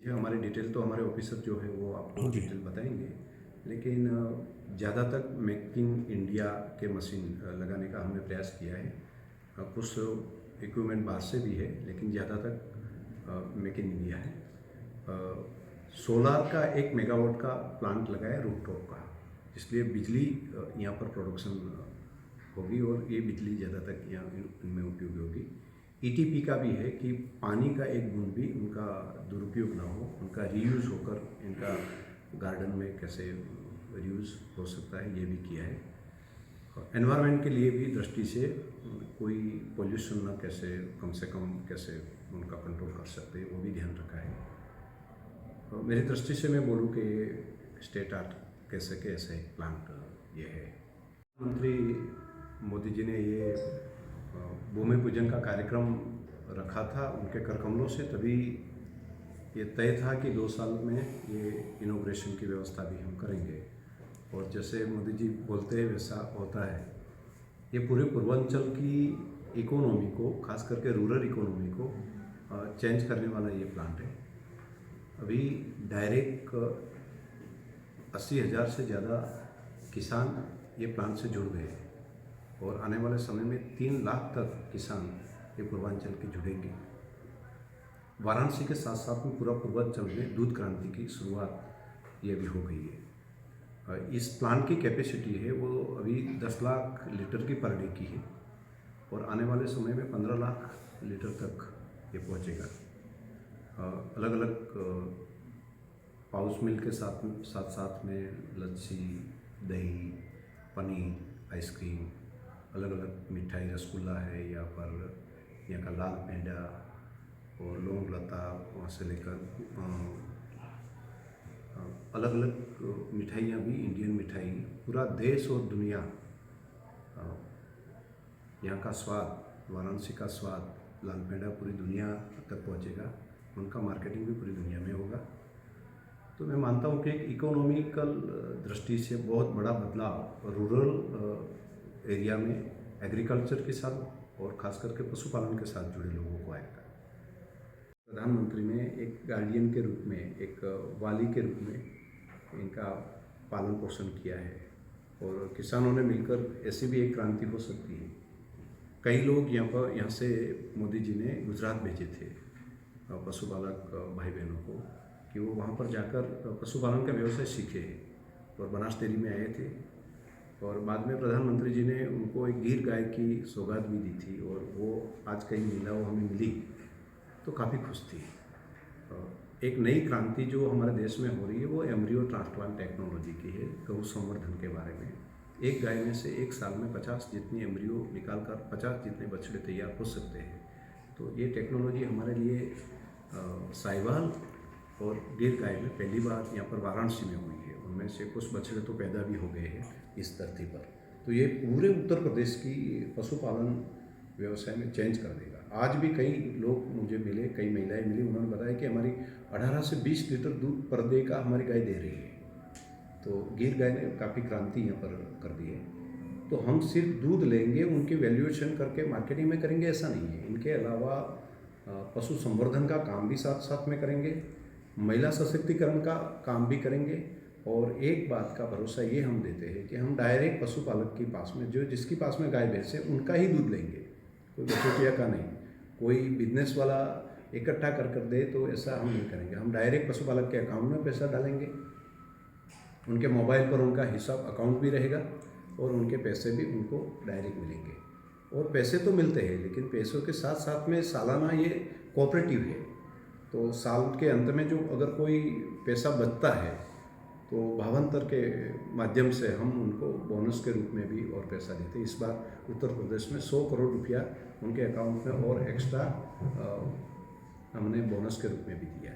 ये हमारी डिटेल तो हमारे ऑफिसर जो है वो आपको जी। डिटेल बताएंगे, लेकिन ज़्यादा तक मेक इन इंडिया के मशीन लगाने का हमने प्रयास किया है। कुछ इक्विपमेंट बाहर से भी है, लेकिन ज़्यादा तक मेक इन इंडिया है। सोलार का 1 मेगावाट का प्लांट लगा है रूफटॉप का, इसलिए बिजली यहाँ पर प्रोडक्शन होगी और ये बिजली ज़्यादा तक यहाँ इनमें उपयोगी होगी। ईटीपी का भी है कि पानी का एक बूंद भी उनका दुरुपयोग ना हो, उनका रीयूज़ होकर इनका गार्डन में कैसे रीयूज़ हो सकता है, ये भी किया है। एनवायरनमेंट के लिए भी दृष्टि से कोई पोल्यूशन ना कैसे कम से कम कैसे उनका कंट्रोल कर सकते हैं, वो भी ध्यान रखा है। तो मेरी दृष्टि से मैं बोलूँ कि स्टेट आर्ट कैसे के ऐसे प्लांट ये है। प्रधानमंत्री मोदी जी ने ये भूमि पूजन का कार्यक्रम रखा था उनके कर कमलों से, तभी ये तय था कि 2 साल में ये इनॉग्रेशन की व्यवस्था भी हम करेंगे। और जैसे मोदी जी बोलते हैं वैसा होता है। ये पूरे पूर्वांचल की इकोनॉमी को, खास करके रूरल इकोनॉमी को चेंज करने वाला ये प्लांट है। अभी डायरेक्ट 80,000 से ज़्यादा किसान ये प्लांट से जुड़ गए हैं और आने वाले समय में 3 लाख तक किसान ये पूर्वांचल के जुड़ेंगे। वाराणसी के साथ साथ में पूरा पूर्वांचल में दूध क्रांति की शुरुआत ये भी हो गई है। इस प्लांट की कैपेसिटी है वो अभी 10 लाख लीटर की पर डे की है और आने वाले समय में 15 लाख लीटर तक ये पहुँचेगा। अलग अलग पाउच मिल्क के साथ साथ में लस्सी, दही, पनीर, आइसक्रीम, अलग अलग मिठाई, रसगुल्ला है यहाँ पर, यहाँ का लाल पेंडा और लौंग लता, वहाँ से लेकर अलग अलग मिठाइयाँ भी, इंडियन मिठाई, पूरा देश और दुनिया यहाँ का स्वाद, वाराणसी का स्वाद, लाल पेंडा पूरी दुनिया तक पहुँचेगा। उनका मार्केटिंग भी पूरी दुनिया में होगा। तो मैं मानता हूँ कि एक इकोनॉमिकल दृष्टि से बहुत बड़ा बदलाव रूरल एरिया में एग्रीकल्चर के साथ और ख़ास करके पशुपालन के साथ जुड़े लोगों को आएगा। प्रधानमंत्री ने एक गार्डियन के रूप में, एक वाली के रूप में इनका पालन पोषण किया है और किसानों ने मिलकर ऐसी भी एक क्रांति हो सकती है। कई लोग यहाँ से मोदी जी ने गुजरात भेजे थे पशुपालक भाई बहनों को कि वो वहाँ पर जाकर पशुपालन का व्यवसाय सीखे और बनास डेयरी में आए थे। और बाद में प्रधानमंत्री जी ने उनको एक गिर गाय की सौगात भी दी थी और वो आज कहीं मिला, वो हमें मिली तो काफ़ी खुश थी। एक नई क्रांति जो हमारे देश में हो रही है वो एम्ब्रियो ट्रांसप्लांट टेक्नोलॉजी की है, गौ संवर्धन के बारे में। एक गाय में से एक साल में 50 जितनी एम्ब्रियो निकालकर 50 जितने बछड़े तैयार हो सकते हैं। तो ये टेक्नोलॉजी हमारे लिए साहिवाल और गिर गाय में पहली बार यहाँ पर वाराणसी में हुई है। उनमें से कुछ बछड़े तो पैदा भी हो गए हैं इस धरती पर। तो ये पूरे उत्तर प्रदेश की पशुपालन व्यवसाय में चेंज कर देगा। आज भी कई लोग मुझे मिले, कई महिलाएं मिली, उन्होंने बताया कि हमारी 18 से 20 लीटर दूध पर डे का हमारी गाय दे रही है। तो गिर गाय ने काफ़ी क्रांति यहाँ पर कर दी है। तो हम सिर्फ दूध लेंगे, उनकी वैल्यूएशन करके मार्केटिंग में करेंगे ऐसा नहीं है। इनके अलावा पशु संवर्धन का काम भी साथ साथ में करेंगे, महिला सशक्तिकरण का काम भी करेंगे। और एक बात का भरोसा ये हम देते हैं कि हम डायरेक्ट पशुपालक के पास में, जो जिसके पास में गाय भैंस है उनका ही दूध लेंगे, कोई बचौटिया का नहीं। कोई बिजनेस वाला इकट्ठा कर दे तो ऐसा हम नहीं करेंगे। हम डायरेक्ट पशुपालक के अकाउंट में पैसा डालेंगे, उनके मोबाइल पर उनका हिसाब अकाउंट भी रहेगा और उनके पैसे भी उनको डायरेक्ट मिलेंगे। और पैसे तो मिलते हैं, लेकिन पैसों के साथ साथ में सालाना ये कोऑपरेटिव है। तो साल के अंत में जो अगर कोई पैसा बचता है तो भावांतर के माध्यम से हम उनको बोनस के रूप में भी और पैसा देते हैं। इस बार उत्तर प्रदेश में 100 करोड़ रुपया उनके अकाउंट में और एक्स्ट्रा हमने बोनस के रूप में भी दिया है।